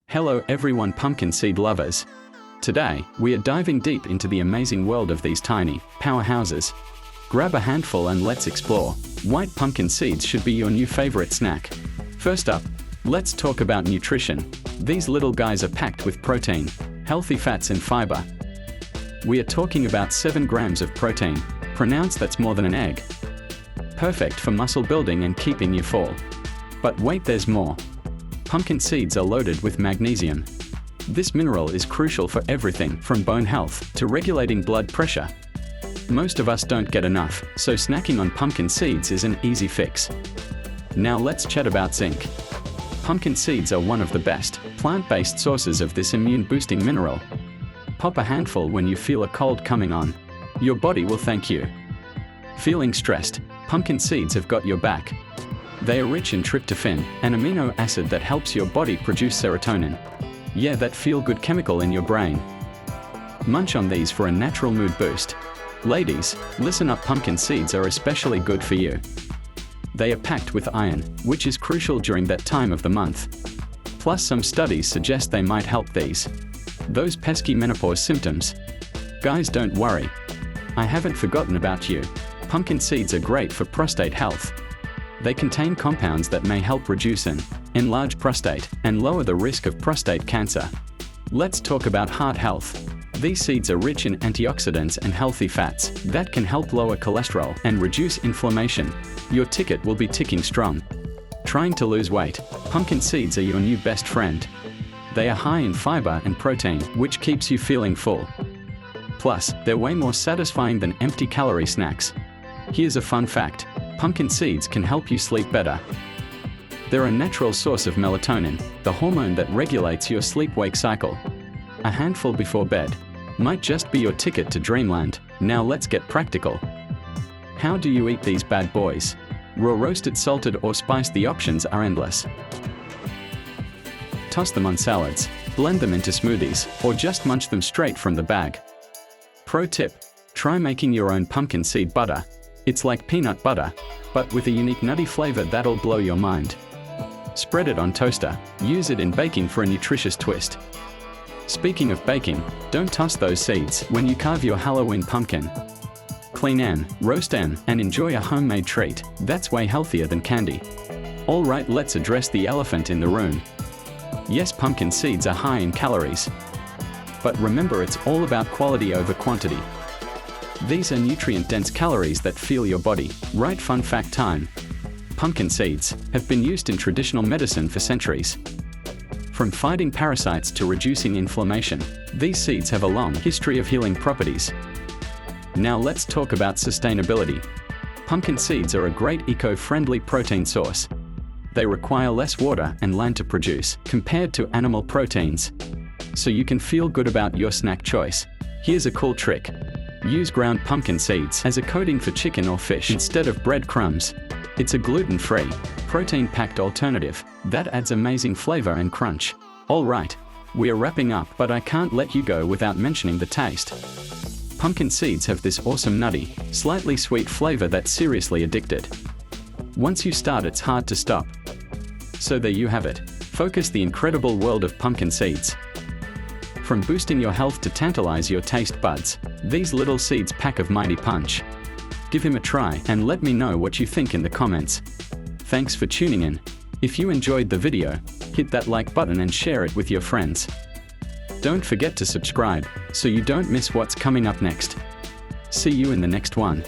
Hello everyone, pumpkin seed lovers. Today, we are diving deep into the amazing world of these tiny powerhouses. Grab a handful and let's explore. White pumpkin seeds should be your new favorite snack. First up, let's talk about nutrition. These little guys are packed with protein, healthy fats and fiber. We are talking about 7 grams of protein. Pronounced that's more than an egg. Perfect for muscle building and keeping you full. But wait, there's more. Pumpkin seeds are loaded with magnesium. This mineral is crucial for everything from bone health to regulating blood pressure. Most of us don't get enough, so snacking on pumpkin seeds is an easy fix. Now let's chat about zinc. Pumpkin seeds are one of the best plant-based sources of this immune-boosting mineral. Pop a handful when you feel a cold coming on. Your body will thank you. Feeling stressed? Pumpkin seeds have got your back. They are rich in tryptophan, an amino acid that helps your body produce serotonin. Yeah, that feel-good chemical in your brain. Munch on these for a natural mood boost. Ladies, listen up, pumpkin seeds are especially good for you. They are packed with iron, which is crucial during that time of the month. Plus, some studies suggest they might help those pesky menopause symptoms. Guys, don't worry. I haven't forgotten about you. Pumpkin seeds are great for prostate health. They contain compounds that may help reduce and enlarge prostate and lower the risk of prostate cancer. Let's talk about heart health. These seeds are rich in antioxidants and healthy fats that can help lower cholesterol and reduce inflammation. Your ticket will be ticking strong. Trying to lose weight? Pumpkin seeds are your new best friend. They are high in fiber and protein, which keeps you feeling full. Plus, they're way more satisfying than empty-calorie snacks. Here's a fun fact. Pumpkin seeds can help you sleep better. They're a natural source of melatonin, the hormone that regulates your sleep-wake cycle. A handful before bed might just be your ticket to dreamland. Now let's get practical. How do you eat these bad boys? Raw, roasted, salted, or spiced? The options are endless. Toss them on salads, blend them into smoothies, or just munch them straight from the bag. Pro tip: try making your own pumpkin seed butter. It's like peanut butter, but with a unique nutty flavor that'll blow your mind. Spread it on toaster. Use it in baking for a nutritious twist. Speaking of baking, don't toss those seeds when you carve your Halloween pumpkin. Clean them, roast them, and enjoy a homemade treat that's way healthier than candy. Alright, let's address the elephant in the room. Yes, pumpkin seeds are high in calories. But remember, it's all about quality over quantity. These are nutrient-dense calories that fuel your body. Right, fun fact time. Pumpkin seeds have been used in traditional medicine for centuries. From fighting parasites to reducing inflammation, these seeds have a long history of healing properties. Now let's talk about sustainability. Pumpkin seeds are a great eco-friendly protein source. They require less water and land to produce compared to animal proteins. So you can feel good about your snack choice. Here's a cool trick. Use ground pumpkin seeds as a coating for chicken or fish instead of breadcrumbs. It's a gluten-free, protein-packed alternative that adds amazing flavor and crunch. Alright, we are wrapping up, but I can't let you go without mentioning the taste. Pumpkin seeds have this awesome nutty, slightly sweet flavor that's seriously addicted. Once you start, it's hard to stop. So there you have it. Focus the incredible world of pumpkin seeds. From boosting your health to tantalize your taste buds, these little seeds pack a mighty punch. Give him a try and let me know what you think in the comments. Thanks for tuning in. If you enjoyed the video, hit that like button and share it with your friends. Don't forget to subscribe so you don't miss what's coming up next. See you in the next one.